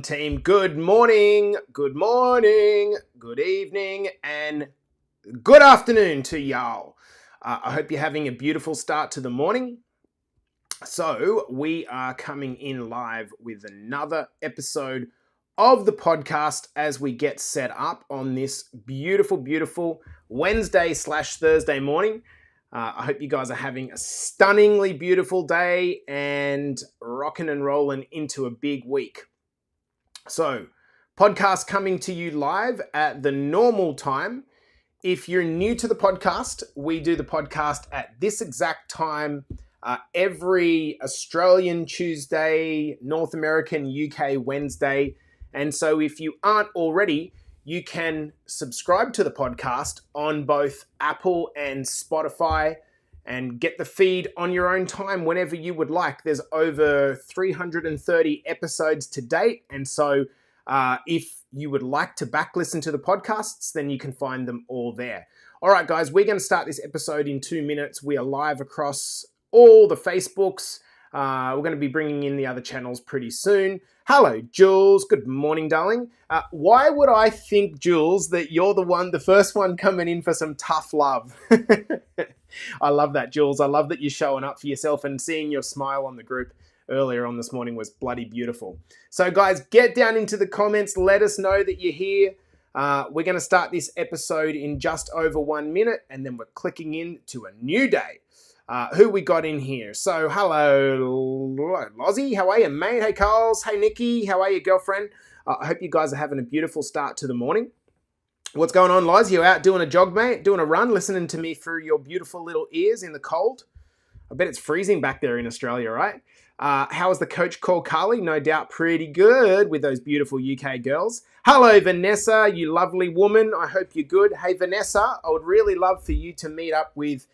team? Good morning, good evening, and good afternoon to y'all. I hope you're having a beautiful start to the morning. So we are coming in live with another episode of the podcast as we get set up on this beautiful Wednesday/Thursday morning. I hope you guys are having a stunningly beautiful day and rocking and rolling into a big week. So, podcast coming to you live at the normal time. If you're new to the podcast, we do the podcast at this exact time every Australian Tuesday, North American UK Wednesday. And so if you aren't already, you can subscribe to the podcast on both Apple and Spotify and get the feed on your own time whenever you would like. There's over 330 episodes to date. And so if you would like to back listen to the podcasts, then you can find them all there. All right, guys, we're going to start this episode in 2 minutes. We are live across all the Facebooks. We're going to be bringing in the other channels pretty soon. Hello, Jules. Good morning, darling. Why would I think, Jules, that you're the first one coming in for some tough love? I love that, Jules. I love that you're showing up for yourself, and seeing your smile on the group earlier on this morning was bloody beautiful. So, guys, get down into the comments. Let us know that you're here. We're going to start this episode in just over 1 minute, and then we're clicking into a new day. Who we got in here? So, hello, Lozzie. How are you, mate? Hey, Carls. Hey, Nikki. How are you, girlfriend? I hope you guys are having a beautiful start to the morning. What's going on, Loz? You out doing a jog, mate? Doing a run? Listening to me through your beautiful little ears in the cold? I bet it's freezing back there in Australia, right? How is the coach called Carly? No doubt pretty good with those beautiful UK girls. Hello, Vanessa, you lovely woman. I hope you're good. Hey, Vanessa, I would really love for you to meet up with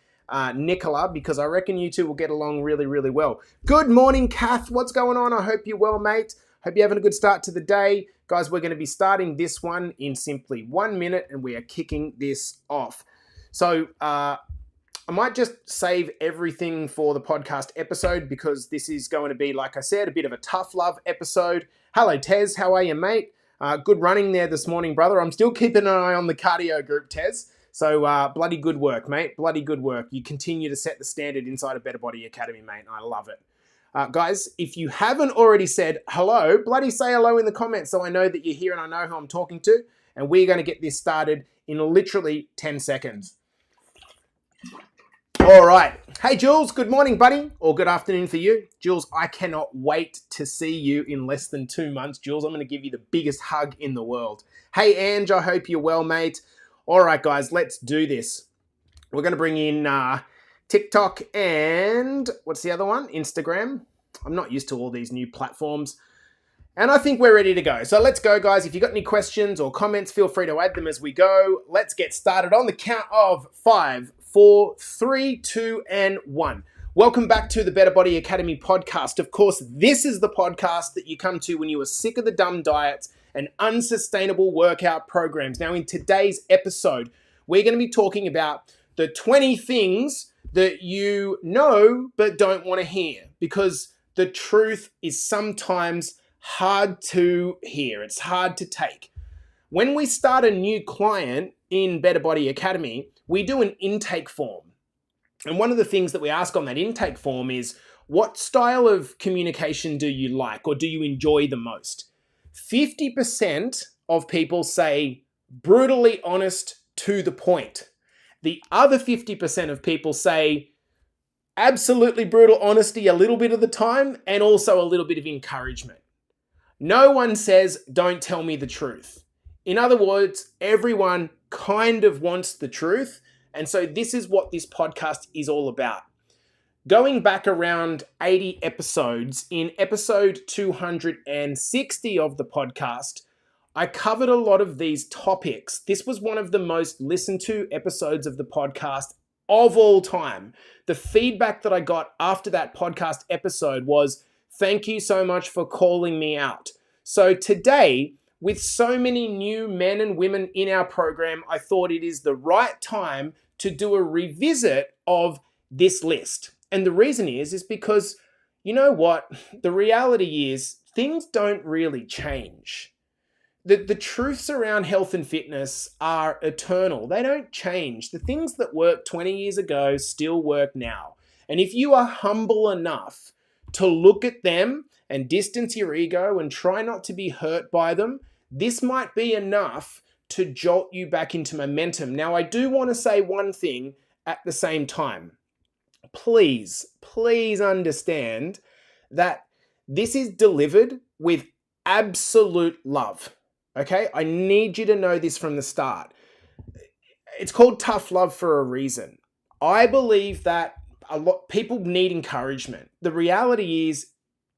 Nicola, because I reckon you two will get along really, really well. Good morning, Kath. What's going on? I hope you're well, mate. Hope you're having a good start to the day. Guys, we're going to be starting this one in simply 1 minute, and we are kicking this off. So I might just save everything for the podcast episode, because this is going to be, like I said, a bit of a tough love episode. Hello, Tez. How are you, mate? Good running there this morning, brother. I'm still keeping an eye on the cardio group, Tez. So bloody good work, mate. Bloody good work. You continue to set the standard inside of Better Body Academy, mate. I love it. Guys, if you haven't already said hello, bloody say hello in the comments so I know that you're here and I know who I'm talking to. And we're going to get this started in literally 10 seconds. All right. Hey, Jules. Good morning, buddy. Or good afternoon for you. Jules, I cannot wait to see you in less than 2 months. Jules, I'm going to give you the biggest hug in the world. Hey, Ange, I hope you're well, mate. All right, guys, let's do this. We're going to bring in TikTok and what's the other one? Instagram. I'm not used to all these new platforms. And I think we're ready to go. So let's go, guys. If you've got any questions or comments, feel free to add them as we go. Let's get started on the count of 5, 4, 3, 2, and 1. Welcome back to the Better Body Academy podcast. Of course, this is the podcast that you come to when you are sick of the dumb diets and unsustainable workout programs. Now, in today's episode, we're going to be talking about the 20 things that you know but don't want to hear, because the truth is sometimes hard to hear. It's hard to take. When we start a new client in Better Body Academy, we do an intake form. And one of the things that we ask on that intake form is, what style of communication do you like or do you enjoy the most? 50% of people say brutally honest, to the point. The other 50% of people say absolutely brutal honesty a little bit of the time, and also a little bit of encouragement. No one says, don't tell me the truth. In other words, everyone kind of wants the truth. And so this is what this podcast is all about. Going back around 80 episodes, in episode 260 of the podcast, I covered a lot of these topics. This was one of the most listened to episodes of the podcast of all time. The feedback that I got after that podcast episode was, thank you so much for calling me out. So today, with so many new men and women in our program, I thought it is the right time to do a revisit of this list. And the reason is because, you know what? The reality is things don't really change. The truths around health and fitness are eternal. They don't change. The things that worked 20 years ago still work now. And if you are humble enough to look at them and distance your ego and try not to be hurt by them, this might be enough to jolt you back into momentum. Now, I do want to say one thing at the same time. Please understand that this is delivered with absolute love. Okay? I need you to know this from the start. It's called tough love for a reason. I believe that a lot people need encouragement. The reality is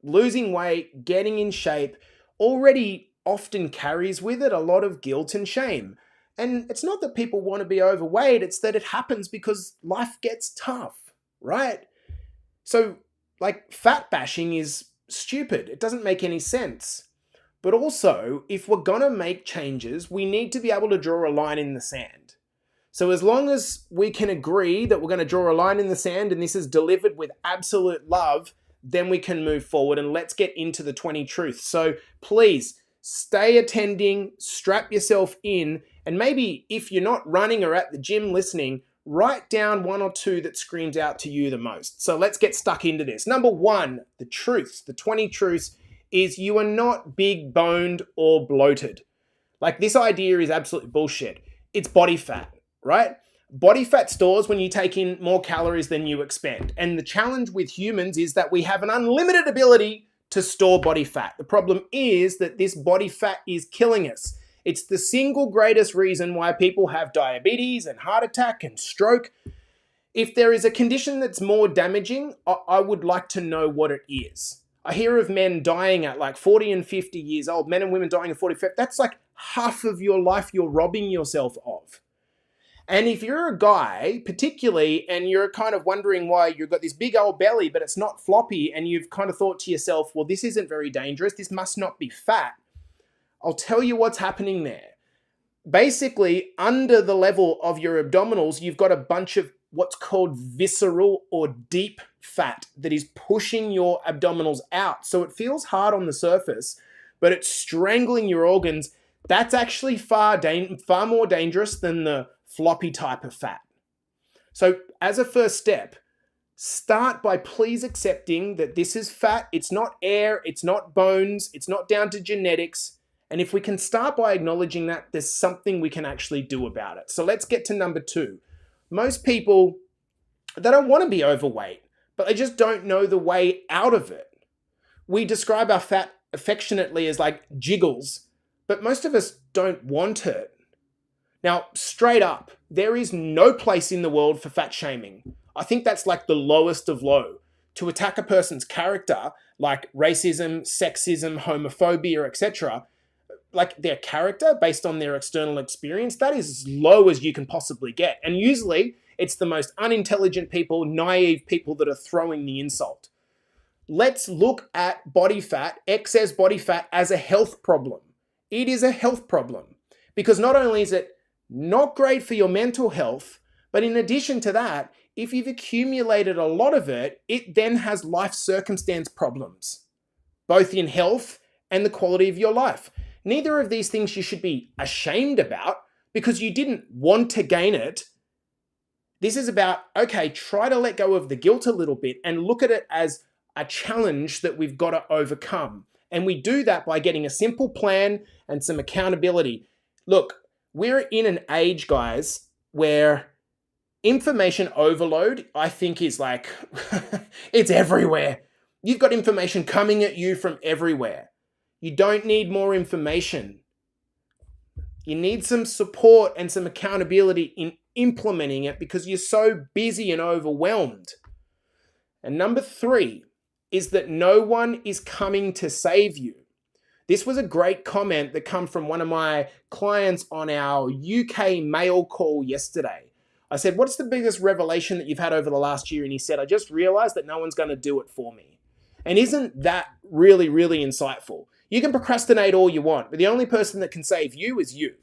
losing weight, getting in shape already often carries with it a lot of guilt and shame. And it's not that people want to be overweight, it's that it happens because life gets tough, right? So, like, fat bashing is stupid. It doesn't make any sense. But also, if we're going to make changes, we need to be able to draw a line in the sand. So as long as we can agree that we're going to draw a line in the sand and this is delivered with absolute love, then we can move forward, and let's get into the 20 truths. So please stay attending, strap yourself in, and maybe if you're not running or at the gym listening, write down one or two that screams out to you the most. So let's get stuck into this. Number one, the truths, the 20 truths, is you are not big boned or bloated. Like, this idea is absolute bullshit. It's body fat, right? Body fat stores when you take in more calories than you expend. And the challenge with humans is that we have an unlimited ability to store body fat. The problem is that this body fat is killing us. It's the single greatest reason why people have diabetes and heart attack and stroke. If there is a condition that's more damaging, I would like to know what it is. I hear of men dying at like 40 and 50 years old, men and women dying at 45. That's like half of your life you're robbing yourself of. And if you're a guy, particularly, and you're kind of wondering why you've got this big old belly, but it's not floppy, and you've kind of thought to yourself, well, this isn't very dangerous, this must not be fat. I'll tell you what's happening there. Basically, under the level of your abdominals, you've got a bunch of what's called visceral or deep fat that is pushing your abdominals out. So it feels hard on the surface, but it's strangling your organs. That's actually far more dangerous than the floppy type of fat. So as a first step, start by please accepting that this is fat. It's not air, it's not bones, it's not down to genetics. And if we can start by acknowledging that, there's something we can actually do about it. So let's get to number two. Most people, they don't want to be overweight, but they just don't know the way out of it. We describe our fat affectionately as like jiggles, but most of us don't want it. Now, straight up, there is no place in the world for fat shaming. I think that's like the lowest of low. To attack a person's character, like racism, sexism, homophobia, etc., like their character based on their external experience, that is as low as you can possibly get. And usually it's the most unintelligent people, naive people that are throwing the insult. Let's look at body fat, excess body fat, as a health problem. It is a health problem because not only is it not great for your mental health, but in addition to that, if you've accumulated a lot of it, it then has life circumstance problems, both in health and the quality of your life. Neither of these things you should be ashamed about because you didn't want to gain it. This is about, okay, try to let go of the guilt a little bit and look at it as a challenge that we've got to overcome. And we do that by getting a simple plan and some accountability. Look, we're in an age, guys, where information overload, I think, is like, it's everywhere. You've got information coming at you from everywhere. You don't need more information. You need some support and some accountability in implementing it because you're so busy and overwhelmed. And number three is that no one is coming to save you. This was a great comment that came from one of my clients on our UK mail call yesterday. I said, what's the biggest revelation that you've had over the last year? And he said, I just realized that no one's going to do it for me. And isn't that really, really insightful? You can procrastinate all you want, but the only person that can save you is you.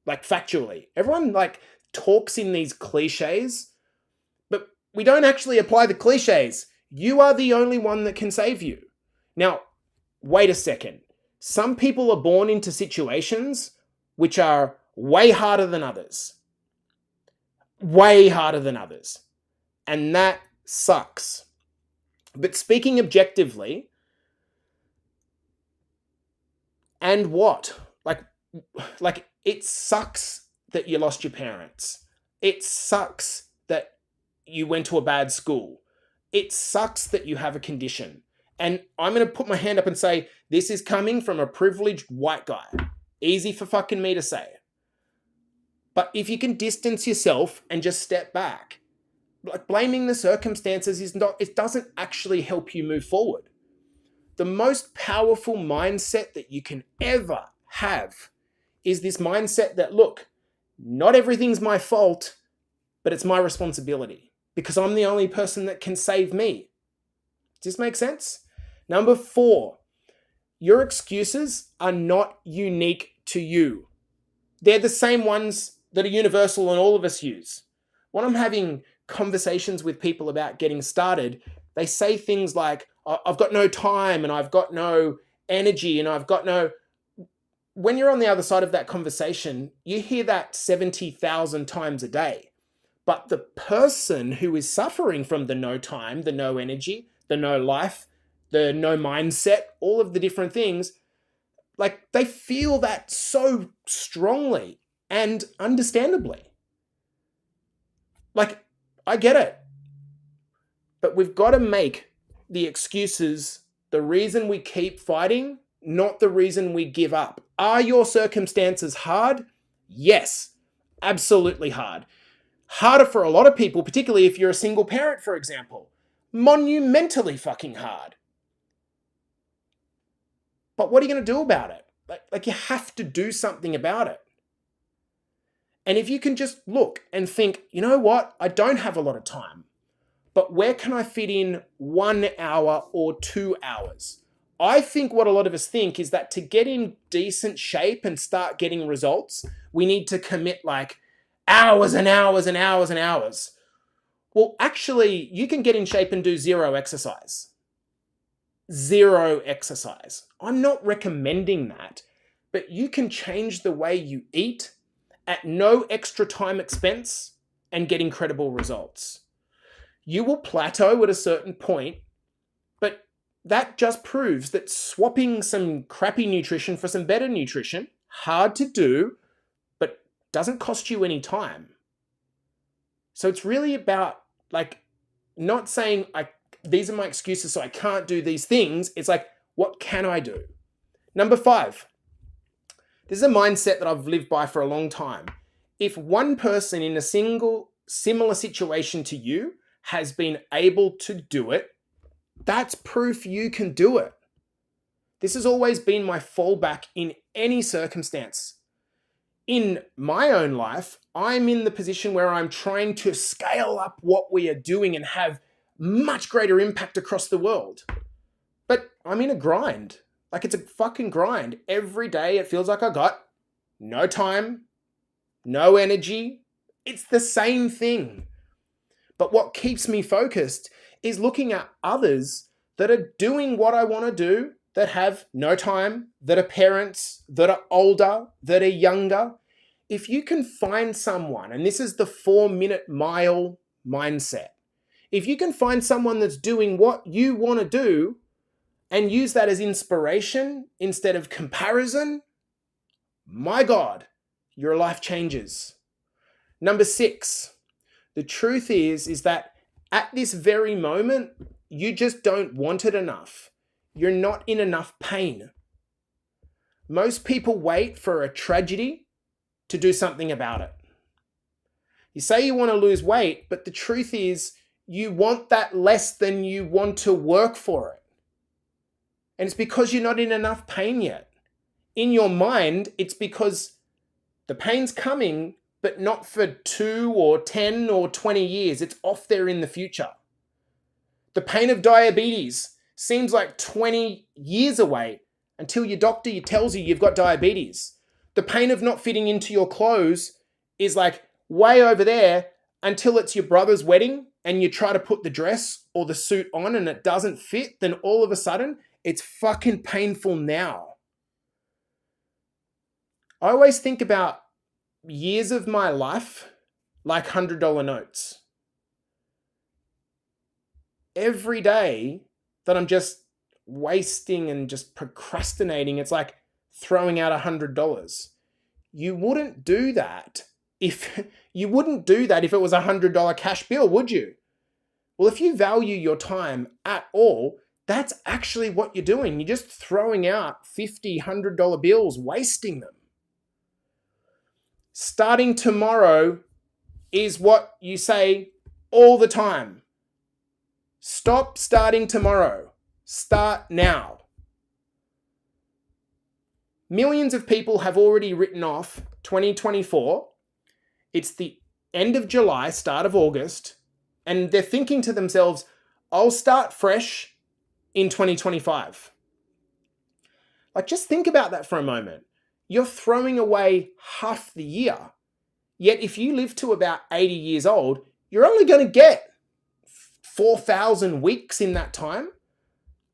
Like, factually. Everyone like talks in these cliches, but we don't actually apply the cliches. You are the only one that can save you. Now, wait a second. Some people are born into situations which are way harder than others. Way harder than others. And that sucks. But speaking objectively, and what? Like it sucks that you lost your parents. It sucks that you went to a bad school. It sucks that you have a condition. And I'm going to put my hand up and say, this is coming from a privileged white guy. Easy for fucking me to say. But if you can distance yourself and just step back, like blaming the circumstances it doesn't actually help you move forward. The most powerful mindset that you can ever have is this mindset that, look, not everything's my fault, but it's my responsibility because I'm the only person that can save me. Does this make sense? Number 4, your excuses are not unique to you. They're the same ones that are universal and all of us use. When I'm having conversations with people about getting started, they say things like, I've got no time and I've got no energy and I've got no... When you're on the other side of that conversation, you hear that 70,000 times a day. But the person who is suffering from the no time, the no energy, the no life, the no mindset, all of the different things, like they feel that so strongly and understandably. Like, I get it. But we've got to make the excuses the reason we keep fighting, not the reason we give up. Are your circumstances hard? Yes, absolutely hard. Harder for a lot of people, particularly if you're a single parent, for example. Monumentally fucking hard. But what are you going to do about it? Like you have to do something about it. And if you can just look and think, you know what? I don't have a lot of time, but where can I fit in 1 hour or 2 hours? I think what a lot of us think is that to get in decent shape and start getting results, we need to commit like hours and hours and hours and hours. Well, actually, you can get in shape and do 0 exercise. 0 exercise. I'm not recommending that, but you can change the way you eat at no extra time expense and get incredible results. You will plateau at a certain point, but that just proves that swapping some crappy nutrition for some better nutrition, hard to do, but doesn't cost you any time. So it's really about like not saying these are my excuses so I can't do these things. It's like, what can I do? Number 5. This is a mindset that I've lived by for a long time. If one person in a single similar situation to you has been able to do it, that's proof you can do it. This has always been my fallback in any circumstance. In my own life, I'm in the position where I'm trying to scale up what we are doing and have much greater impact across the world. But I'm in a grind. Like it's a fucking grind. Every day it feels like I got no time, no energy. It's the same thing. But what keeps me focused is looking at others that are doing what I want to do, that have no time, that are parents, that are older, that are younger. If you can find someone, and this is the 4-minute mile mindset, if you can find someone that's doing what you want to do and use that as inspiration instead of comparison, my God, your life changes. Number 6, the truth is that at this very moment, you just don't want it enough. You're not in enough pain. Most people wait for a tragedy to do something about it. You say you want to lose weight, but the truth is you want that less than you want to work for it. And it's because you're not in enough pain yet. In your mind, it's because the pain's coming, but not for 2 or 10 or 20 years. It's off there in the future. The pain of diabetes seems like 20 years away until your doctor tells you you've got diabetes. The pain of not fitting into your clothes is like way over there until it's your brother's wedding and you try to put the dress or the suit on and it doesn't fit. Then all of a sudden It's fucking painful now. I always think about years of my life like $100 notes. Every day that I'm just wasting and just procrastinating, it's like throwing out $100. You wouldn't do that if it was a $100 cash bill, would you? Well, if you value your time at all, that's actually what you're doing. You're just throwing out $50, $100 bills, wasting them. Starting tomorrow is what you say all the time. Stop starting tomorrow. Start now. Millions of people have already written off 2024. It's the end of July, start of August, and they're thinking to themselves, I'll start fresh in 2025. Like, just think about that for a moment. You're throwing away half the year. Yet if you live to about 80 years old, you're only going to get 4,000 weeks in that time.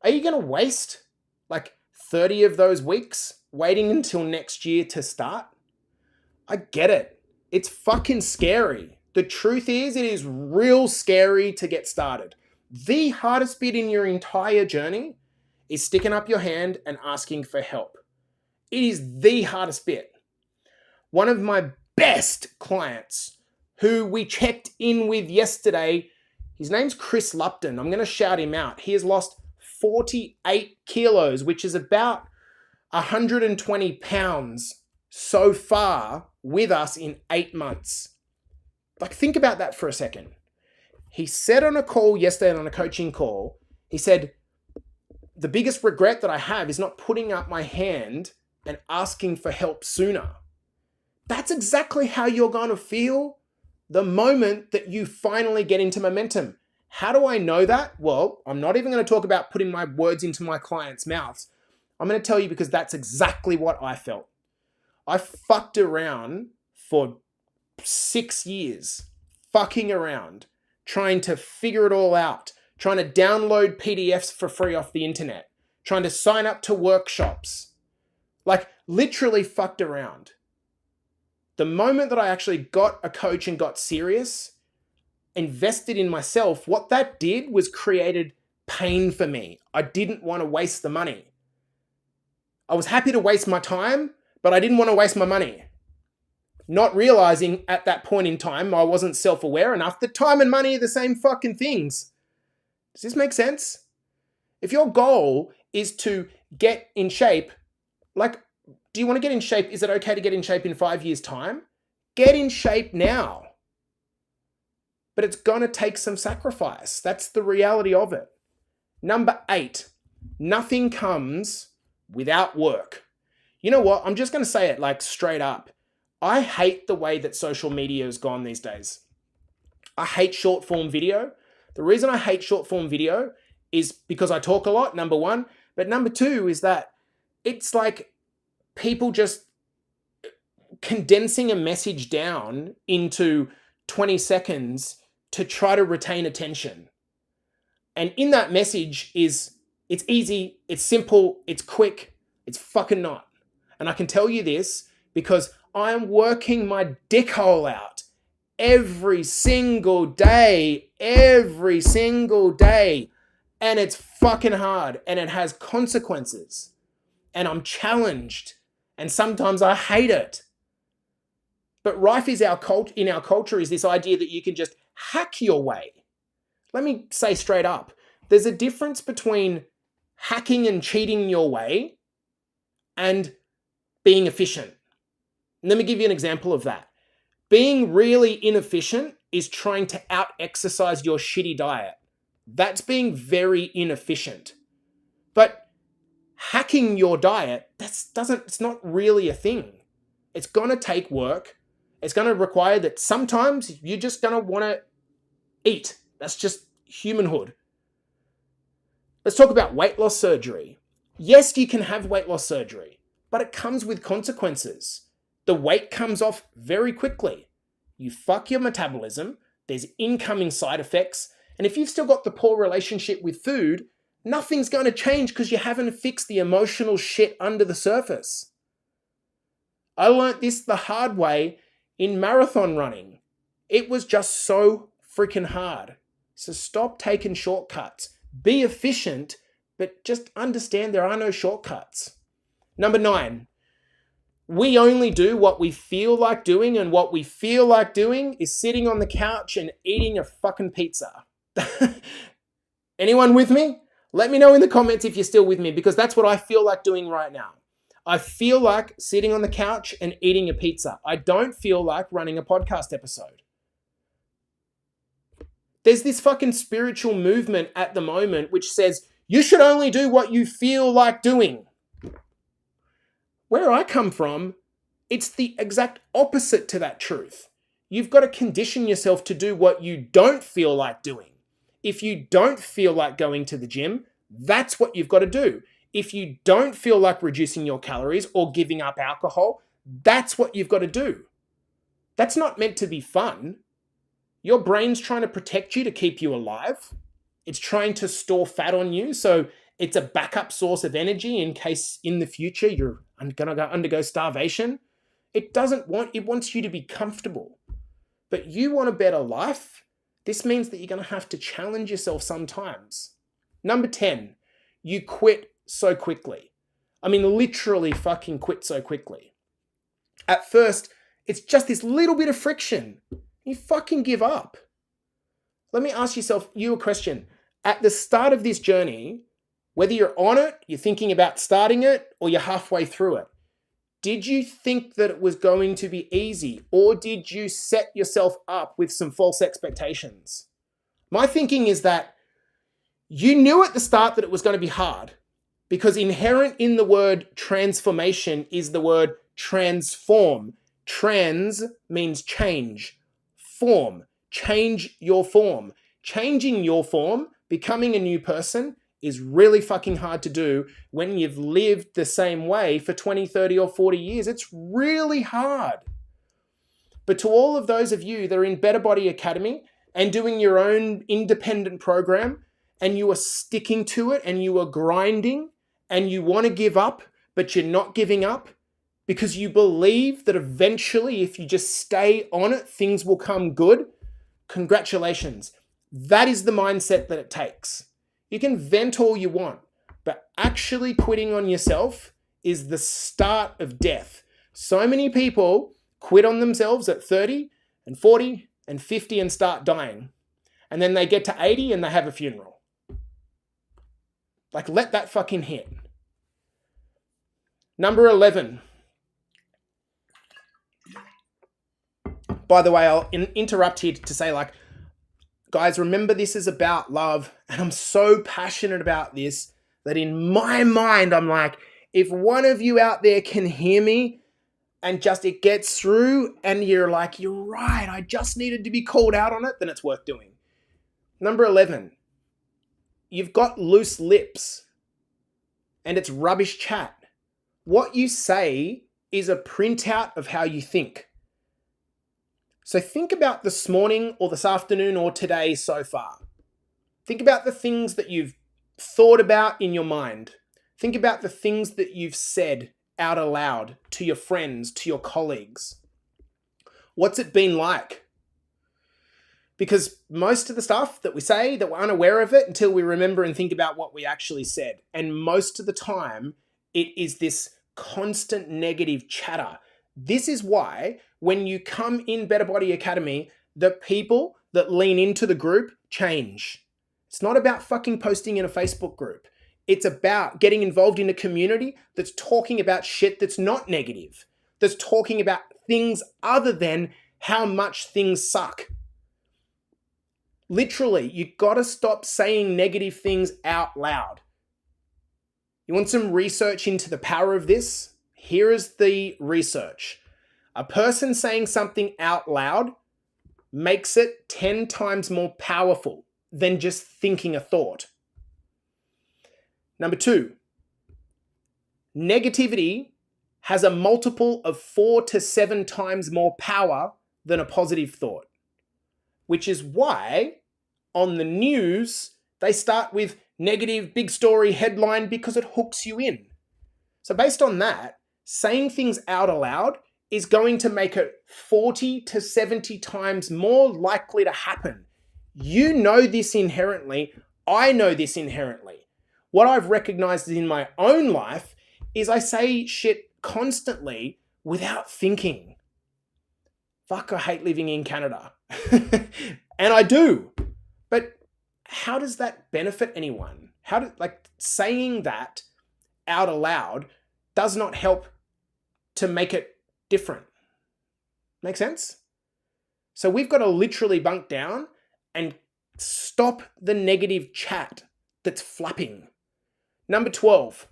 Are you going to waste like 30 of those weeks waiting until next year to start? I get it. It's fucking scary. The truth is, it is real scary to get started. The hardest bit in your entire journey is sticking up your hand and asking for help. It is the hardest bit. One of my best clients who we checked in with yesterday, his name's Chris Lupton. I'm going to shout him out. He has lost 48 kilos, which is about 120 pounds so far with us in 8 months. Like, think about that for a second. He said on a call yesterday, on a coaching call, he said, the biggest regret that I have is not putting up my hand and asking for help sooner. That's exactly how you're going to feel the moment that you finally get into momentum. How do I know that? Well, I'm not even going to talk about putting my words into my clients' mouths. I'm going to tell you because that's exactly what I felt. I fucked around for 6 years, fucking around, trying to figure it all out, trying to download PDFs for free off the internet, trying to sign up to workshops, like literally fucked around. The moment that I actually got a coach and got serious, invested in myself, what that did was created pain for me. I didn't want to waste the money. I was happy to waste my time, but I didn't want to waste my money. Not realizing at that point in time, I wasn't self-aware enough that time and money are the same fucking things. Does this make sense? If your goal is to get in shape, like, do you want to get in shape? Is it okay to get in shape in 5 years' time? Get in shape now. But it's going to take some sacrifice. That's the reality of it. Number 8, nothing comes without work. You know what? I'm just going to say it like straight up. I hate the way that social media has gone these days. I hate short form video. The reason I hate short form video is because I talk a lot, number 1. But number 2 is that it's like people just condensing a message down into 20 seconds to try to retain attention. And in that message it's easy, it's simple, it's quick, it's fucking not. And I can tell you this because I'm working my dickhole out every single day, and it's fucking hard and it has consequences. And I'm challenged, and sometimes I hate it. But rife is in our culture is this idea that you can just hack your way. Let me say straight up, there's a difference between hacking and cheating your way and being efficient. And let me give you an example of that. Being really inefficient is trying to out-exercise your shitty diet. That's being very inefficient. But hacking your diet, it's not really a thing. It's going to take work. It's going to require that sometimes you're just going to want to eat. That's just humanhood. Let's talk about weight loss surgery. Yes, you can have weight loss surgery, but it comes with consequences. The weight comes off very quickly. You fuck your metabolism. There's incoming side effects. And if you've still got the poor relationship with food, Nothing's going to change because you haven't fixed the emotional shit under the surface. I learnt this the hard way in marathon running. It was just so freaking hard. So stop taking shortcuts. Be efficient, but just understand there are no shortcuts. Number 9, we only do what we feel like doing, and what we feel like doing is sitting on the couch and eating a fucking pizza. Anyone with me? Let me know in the comments if you're still with me, because that's what I feel like doing right now. I feel like sitting on the couch and eating a pizza. I don't feel like running a podcast episode. There's this fucking spiritual movement at the moment which says you should only do what you feel like doing. Where I come from, it's the exact opposite to that truth. You've got to condition yourself to do what you don't feel like doing. If you don't feel like going to the gym, that's what you've got to do. If you don't feel like reducing your calories or giving up alcohol, that's what you've got to do. That's not meant to be fun. Your brain's trying to protect you to keep you alive. It's trying to store fat on you, so it's a backup source of energy in case in the future you're going to undergo starvation. It wants you to be comfortable. But you want a better life? This means that you're going to have to challenge yourself sometimes. Number 10, you quit so quickly. I mean, literally fucking quit so quickly. At first, it's just this little bit of friction. You fucking give up. Let me ask you a question. At the start of this journey, whether you're on it, you're thinking about starting it, or you're halfway through it, did you think that it was going to be easy, or did you set yourself up with some false expectations? My thinking is that you knew at the start that it was going to be hard, because inherent in the word transformation is the word transform. Trans means change. Form. Change your form. Changing your form, becoming a new person, is really fucking hard to do when you've lived the same way for 20, 30, or 40 years. It's really hard. But to all of those of you that are in Better Body Academy and doing your own independent program, and you are sticking to it, and you are grinding, and you want to give up, but you're not giving up because you believe that eventually if you just stay on it, things will come good, congratulations. That is the mindset that it takes. You can vent all you want, but actually quitting on yourself is the start of death. So many people quit on themselves at 30 and 40 and 50 and start dying. And then they get to 80 and they have a funeral. Like, let that fucking hit. Number 11. By the way, I'll interrupt here to say, like, guys, remember this is about love. And I'm so passionate about this that in my mind, I'm like, if one of you out there can hear me and just it gets through and you're like, you're right, I just needed to be called out on it, then it's worth doing. Number 11, you've got loose lips and it's rubbish chat. What you say is a printout of how you think. So think about this morning or this afternoon or today so far. Think about the things that you've thought about in your mind. Think about the things that you've said out aloud to your friends, to your colleagues. What's it been like? Because most of the stuff that we say, that we're unaware of it until we remember and think about what we actually said. And most of the time, it is this constant negative chatter. This is why when you come in Better Body Academy, the people that lean into the group change. It's not about fucking posting in a Facebook group. It's about getting involved in a community that's talking about shit that's not negative, that's talking about things other than how much things suck. Literally, you gotta stop saying negative things out loud. You want some research into the power of this? Here is the research. A person saying something out loud makes it 10 times more powerful than just thinking a thought. Number 2, negativity has a multiple of 4 to 7 times more power than a positive thought, which is why on the news, they start with Negative, big story, headline, because it hooks you in. So based on that, saying things out aloud is going to make it 40 to 70 times more likely to happen. You know this inherently. I know this inherently. What I've recognized in my own life is I say shit constantly without thinking. Fuck, I hate living in Canada. And I do. But how does that benefit anyone? Saying that out aloud does not help to make it different. Make sense? So we've got to literally bunk down and stop the negative chat that's flapping. Number 12,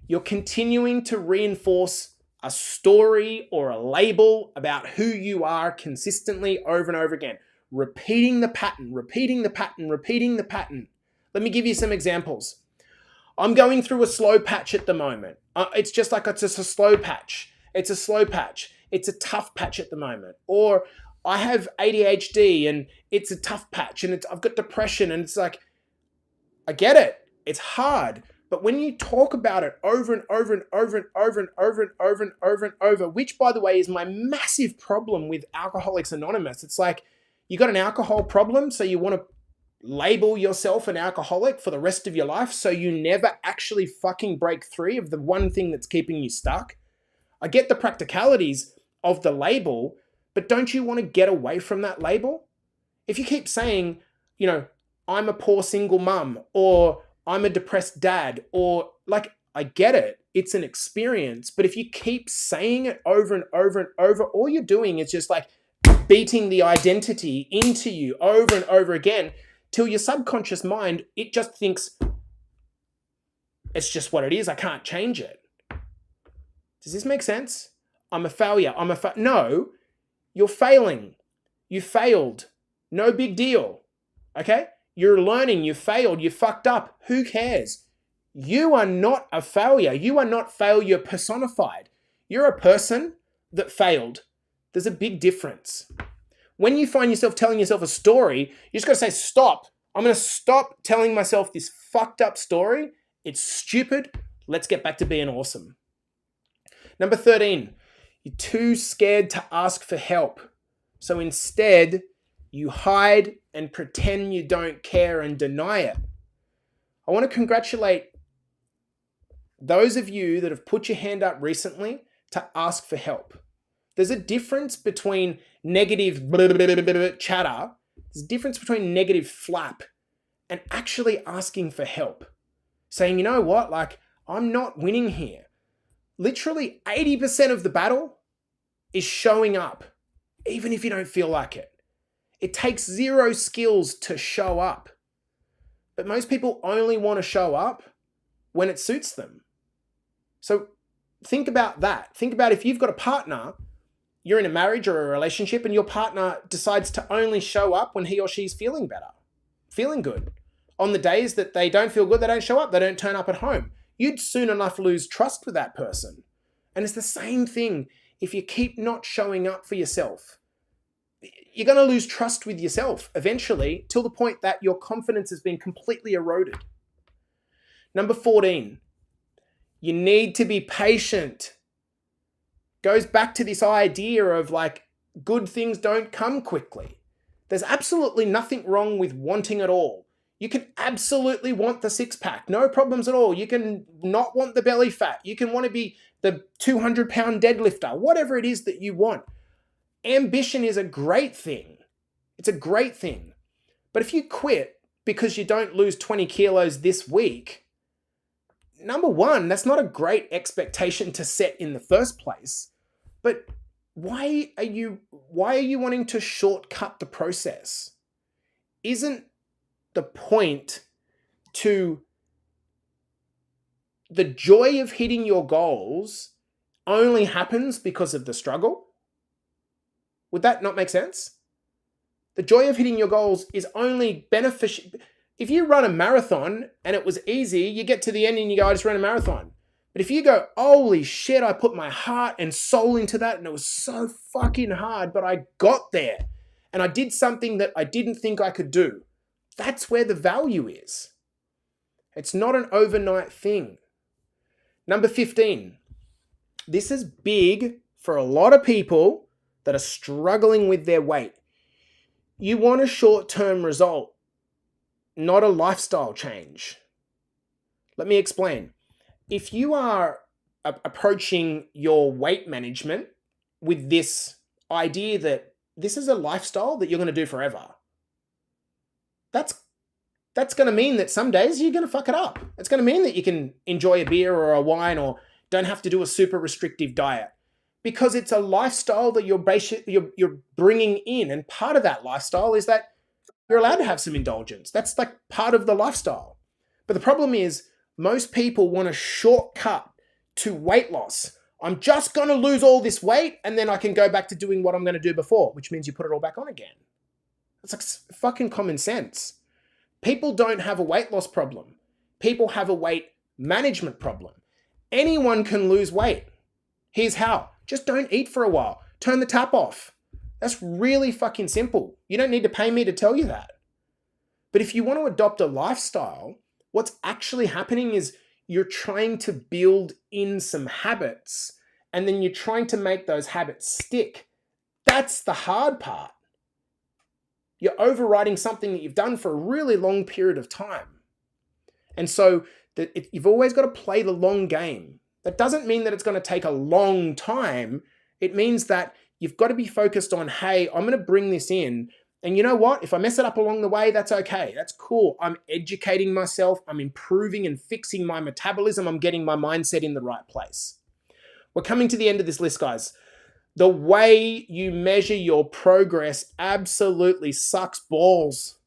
you're continuing to reinforce a story or a label about who you are consistently over and over again. Repeating the pattern, repeating the pattern, repeating the pattern. Let me give you some examples. I'm going through a slow patch at the moment. It's just a slow patch. It's a slow patch. It's a tough patch at the moment. Or I have ADHD and it's a tough patch and I've got depression and it's like, I get it. It's hard. But when you talk about it over and over and over and over and over and over and over and over, which by the way is my massive problem with Alcoholics Anonymous, it's like you got an alcohol problem, so you want to label yourself an alcoholic for the rest of your life so you never actually fucking break free of the one thing that's keeping you stuck. I get the practicalities of the label, but don't you want to get away from that label? If you keep saying, I'm a poor single mum, or I'm a depressed dad, or I get it. It's an experience. But if you keep saying it over and over and over, all you're doing is just beating the identity into you over and over again till your subconscious mind, it just thinks it's just what it is. I can't change it. Does this make sense? I'm a failure. No, you're failing. You failed. No big deal. Okay? You're learning, you failed, you fucked up. Who cares? You are not a failure. You are not failure personified. You're a person that failed. There's a big difference. When you find yourself telling yourself a story, you just got to say, stop. I'm going to stop telling myself this fucked up story. It's stupid. Let's get back to being awesome. Number 13, you're too scared to ask for help. So instead, you hide and pretend you don't care and deny it. I want to congratulate those of you that have put your hand up recently to ask for help. There's a difference between negative blah, blah, blah, blah, chatter. There's a difference between negative flap and actually asking for help. Saying, you know what, I'm not winning here. Literally 80% of the battle is showing up, even if you don't feel like it. It takes 0 skills to show up. But most people only want to show up when it suits them. So think about that. Think about if you've got a partner, you're in a marriage or a relationship, and your partner decides to only show up when he or she's feeling better, feeling good. On the days that they don't feel good, they don't show up, they don't turn up at home. You'd soon enough lose trust with that person. And it's the same thing if you keep not showing up for yourself. You're going to lose trust with yourself eventually till the point that your confidence has been completely eroded. Number 14, you need to be patient. Goes back to this idea of good things don't come quickly. There's absolutely nothing wrong with wanting it all. You can absolutely want the 6-pack, no problems at all. You can not want the belly fat. You can want to be the 200-pound deadlifter, whatever it is that you want. Ambition is a great thing. It's a great thing. But if you quit because you don't lose 20 kilos this week, number one, that's not a great expectation to set in the first place. But why are you wanting to shortcut the process? Isn't the point to the joy of hitting your goals only happens because of the struggle? Would that not make sense? The joy of hitting your goals is only beneficial. If you run a marathon and it was easy, you get to the end and you go, I just ran a marathon. But if you go, holy shit, I put my heart and soul into that and it was so fucking hard, but I got there and I did something that I didn't think I could do. That's where the value is. It's not an overnight thing. Number 15. This is big for a lot of people that are struggling with their weight. You want a short-term result, not a lifestyle change. Let me explain. If you are approaching your weight management with this idea that this is a lifestyle that you're going to do forever, that's going to mean that some days you're going to fuck it up. It's going to mean that you can enjoy a beer or a wine or don't have to do a super restrictive diet, because it's a lifestyle that you're bringing in. And part of that lifestyle is that you're allowed to have some indulgence. That's like part of the lifestyle. But the problem is most people want a shortcut to weight loss. I'm just going to lose all this weight and then I can go back to doing what I'm going to do before, which means you put it all back on again. It's like fucking common sense. People don't have a weight loss problem. People have a weight management problem. Anyone can lose weight. Here's how. Just don't eat for a while. Turn the tap off. That's really fucking simple. You don't need to pay me to tell you that. But if you want to adopt a lifestyle, what's actually happening is you're trying to build in some habits and then you're trying to make those habits stick. That's the hard part. You're overriding something that you've done for a really long period of time. And so you've always got to play the long game. That doesn't mean that it's going to take a long time. It means that you've got to be focused on, hey, I'm going to bring this in. And you know what? If I mess it up along the way, that's okay. That's cool. I'm educating myself. I'm improving and fixing my metabolism. I'm getting my mindset in the right place. We're coming to the end of this list, guys. The way you measure your progress absolutely sucks balls.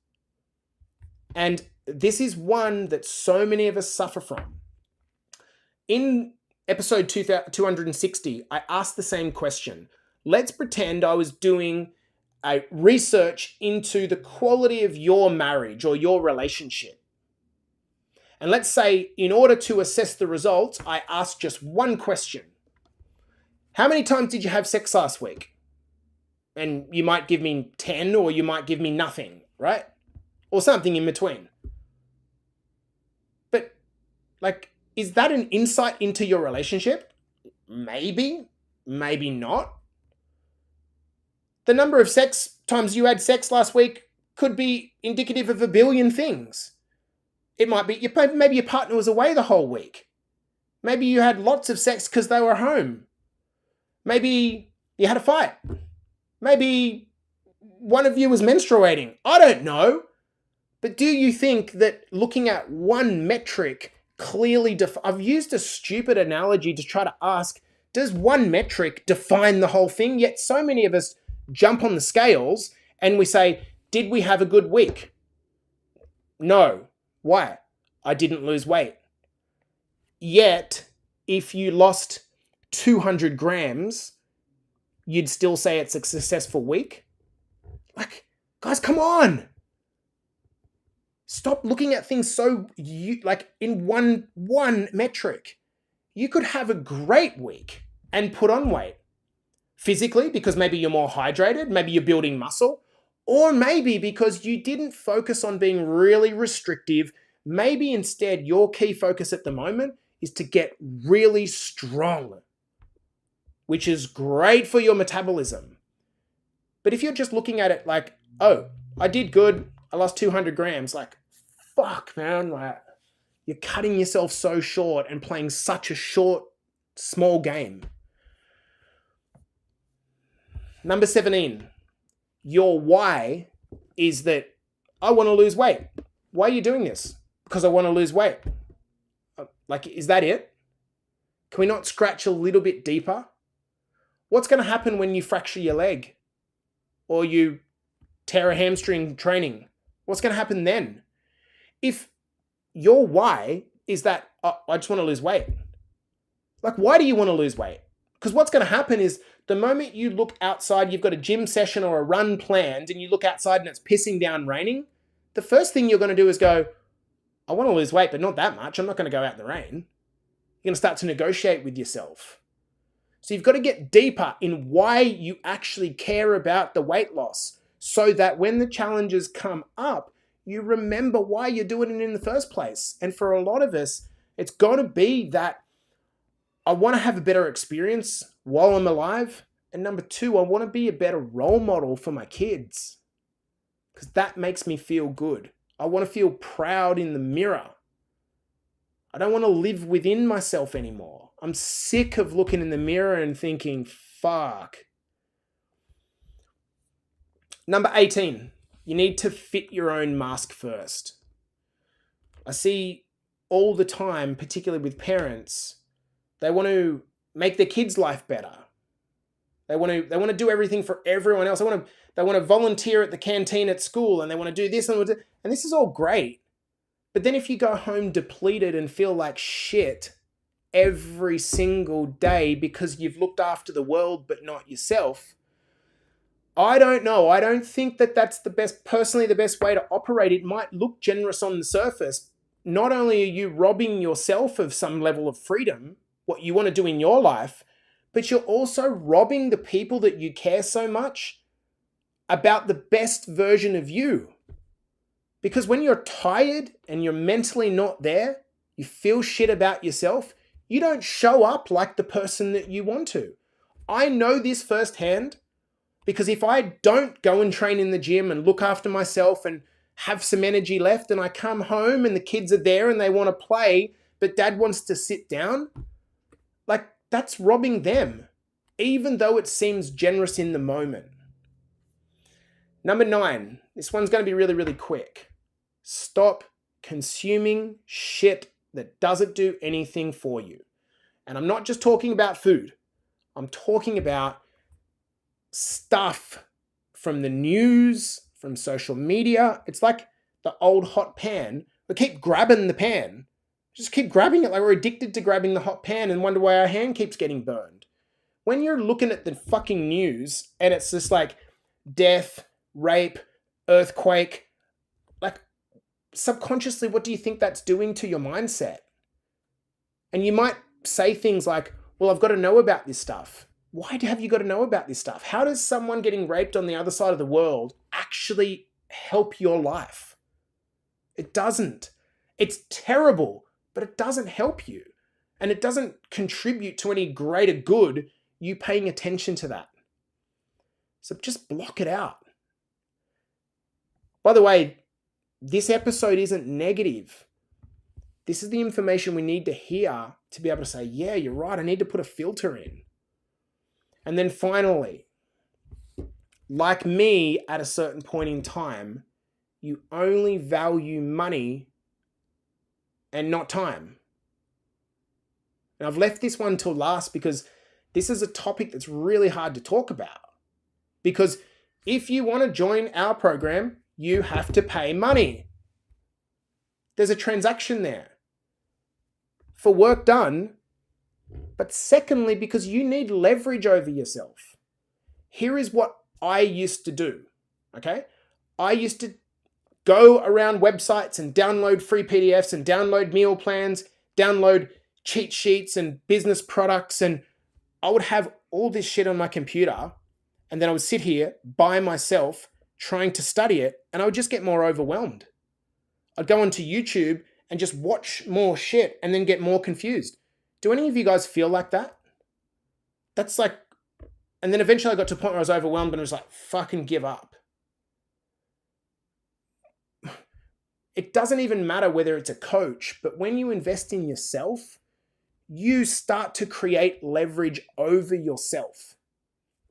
And this is one that so many of us suffer from. In episode 260, I asked the same question. Let's pretend I was doing a research into the quality of your marriage or your relationship. And let's say in order to assess the results, I asked just one question. How many times did you have sex last week? And you might give me 10 or you might give me nothing, right? Or something in between. But like, is that an insight into your relationship? Maybe, maybe not. The number of times you had sex last week could be indicative of a billion things. It might be, maybe your partner was away the whole week. Maybe you had lots of sex because they were home. Maybe you had a fight. Maybe one of you was menstruating. I don't know. But do you think that looking at one metric clearly I've used a stupid analogy to try to ask, does one metric define the whole thing? Yet so many of us jump on the scales and we say, did we have a good week? No. Why? I didn't lose weight. Yet, if you lost 200 grams, you'd still say it's a successful week? Like, guys, come on. Stop looking at things so in one metric. You could have a great week and put on weight. Physically, because maybe you're more hydrated, maybe you're building muscle, or maybe because you didn't focus on being really restrictive. Maybe instead your key focus at the moment is to get really strong, which is great for your metabolism. But if you're just looking at it like, oh, I did good, I lost 200 grams, like, fuck, man, like, you're cutting yourself so short and playing such a short, small game. Number 17, your why is that I want to lose weight. Why are you doing this? Because I want to lose weight. Like, is that it? Can we not scratch a little bit deeper? What's going to happen when you fracture your leg or you tear a hamstring training? What's going to happen then? If your why is that I just want to lose weight, like, why do you want to lose weight? Because what's going to happen is the moment you look outside, you've got a gym session or a run planned and you look outside and it's pissing down raining, the first thing you're going to do is go, I want to lose weight, but not that much. I'm not going to go out in the rain. You're going to start to negotiate with yourself. So you've got to get deeper in why you actually care about the weight loss so that when the challenges come up, you remember why you're doing it in the first place. And for a lot of us, it's going to be that I want to have a better experience while I'm alive. And number two, I want to be a better role model for my kids because that makes me feel good. I want to feel proud in the mirror. I don't want to live within myself anymore. I'm sick of looking in the mirror and thinking, fuck. Number 18, you need to fit your own mask first. I see all the time, particularly with parents, they want to make their kids' life better. They want to do everything for everyone else. They want to volunteer at the canteen at school, and they want to do this and this is all great. But then if you go home depleted and feel like shit every single day because you've looked after the world but not yourself, I don't know. I don't think that that's the best way to operate. It might look generous on the surface. Not only are you robbing yourself of some level of freedom, what you want to do in your life, but you're also robbing the people that you care so much about the best version of you. Because when you're tired and you're mentally not there, you feel shit about yourself, you don't show up like the person that you want to. I know this firsthand because if I don't go and train in the gym and look after myself and have some energy left and I come home and the kids are there and they want to play, but dad wants to sit down, like that's robbing them, even though it seems generous in the moment. Number 9, this one's going to be really, really quick. Stop consuming shit that doesn't do anything for you. And I'm not just talking about food. I'm talking about stuff from the news, from social media. It's like the old hot pan. We keep grabbing the pan. Just keep grabbing it like we're addicted to grabbing the hot pan and wonder why our hand keeps getting burned. When you're looking at the fucking news and it's just like death, rape, earthquake, like subconsciously, what do you think that's doing to your mindset? And you might say things like, well, I've got to know about this stuff. Why have you got to know about this stuff? How does someone getting raped on the other side of the world actually help your life? It doesn't. It's terrible, but it doesn't help you. And it doesn't contribute to any greater good, you paying attention to that. So just block it out. By the way, this episode isn't negative. This is the information we need to hear to be able to say, yeah, you're right, I need to put a filter in. And then finally, like me at a certain point in time, you only value money and not time. And I've left this one till last because this is a topic that's really hard to talk about. Because if you want to join our program, you have to pay money. There's a transaction there for work done, but secondly, because you need leverage over yourself. Here is what I used to do, okay? I used to go around websites and download free PDFs and download meal plans, download cheat sheets and business products, and I would have all this shit on my computer, and then I would sit here by myself trying to study it, and I would just get more overwhelmed. I'd go onto YouTube and just watch more shit and then get more confused. Do any of you guys feel like that? That's like, and then eventually I got to a point where I was overwhelmed and I was like, fucking give up. It doesn't even matter whether it's a coach, but when you invest in yourself, you start to create leverage over yourself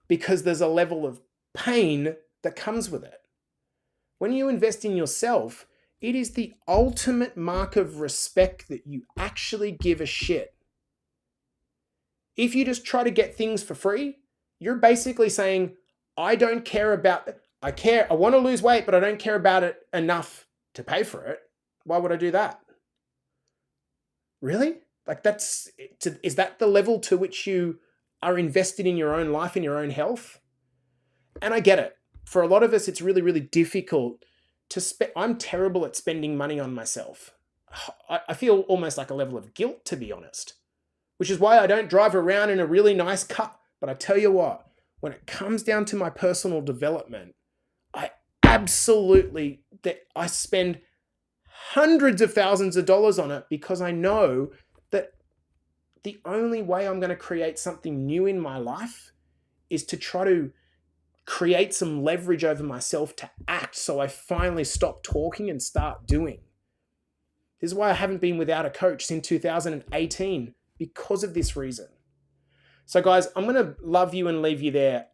because there's a level of pain that comes with it. When you invest in yourself, it is the ultimate mark of respect that you actually give a shit. If you just try to get things for free, you're basically saying, I don't care about it. I want to lose weight, but I don't care about it enough to pay for it. Why would I do that? Really? Like is that the level to which you are invested in your own life and your own health? And I get it. For a lot of us, it's really, really difficult to spend. I'm terrible at spending money on myself. I feel almost like a level of guilt, to be honest, which is why I don't drive around in a really nice car. But I tell you what, when it comes down to my personal development, I absolutely that I spend hundreds of thousands of dollars on it because I know that the only way I'm going to create something new in my life is to try to create some leverage over myself to act, so I finally stop talking and start doing. This is why I haven't been without a coach since 2018, because of this reason. So guys, I'm going to love you and leave you there.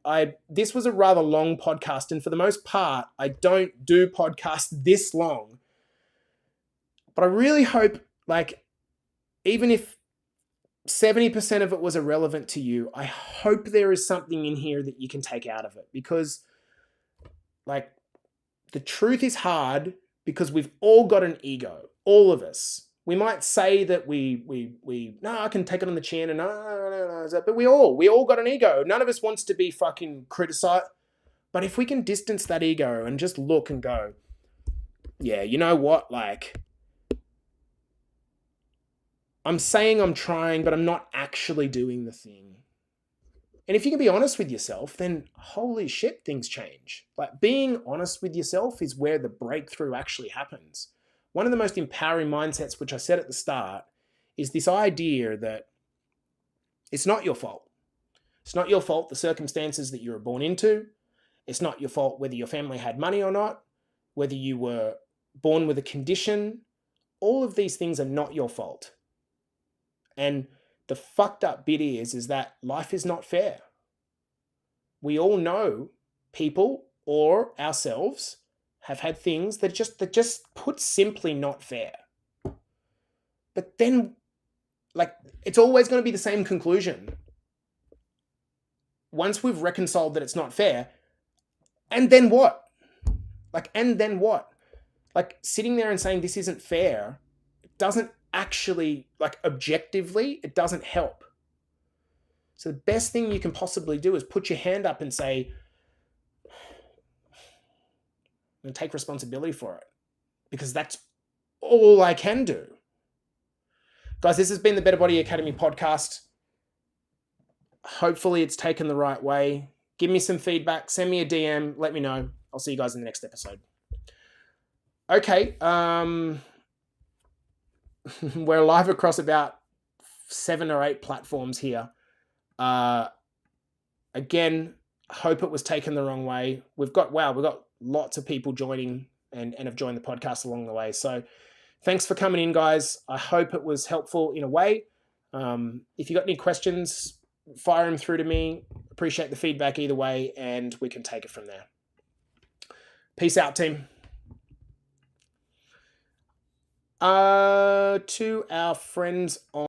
This was a rather long podcast, and for the most part, I don't do podcasts this long. But I really hope, like, even if 70% of it was irrelevant to you, I hope there is something in here that you can take out of it, because, like, the truth is hard because we've all got an ego, all of us. We might say that no, I can take it on the chin and no, but we all got an ego. None of us wants to be fucking criticized. But if we can distance that ego and just look and go, yeah, you know what? Like, I'm saying I'm trying, but I'm not actually doing the thing. And if you can be honest with yourself, then holy shit, things change. Like, being honest with yourself is where the breakthrough actually happens. One of the most empowering mindsets, which I said at the start, is this idea that it's not your fault. It's not your fault the circumstances that you were born into. It's not your fault whether your family had money or not, whether you were born with a condition. All of these things are not your fault. And the fucked up bit is that life is not fair. We all know people or ourselves have had things that just put simply not fair. But then, like, it's always going to be the same conclusion. Once we've reconciled that it's not fair, and then what? Like, and then what? Like, sitting there and saying this isn't fair doesn't actually, like, objectively, it doesn't help. So the best thing you can possibly do is put your hand up and say, and take responsibility for it, because that's all I can do. Guys, this has been the Better Body Academy podcast. Hopefully it's taken the right way. Give me some feedback, send me a DM, let me know. I'll see you guys in the next episode. Okay, we're live across about 7 or 8 platforms here. Again, hope it was taken the wrong way. We've got lots of people joining and have joined the podcast along the way. So thanks for coming in, guys. I hope it was helpful in a way. If you got any questions, fire them through to me. Appreciate the feedback either way, and we can take it from there. Peace out, team. To our friends on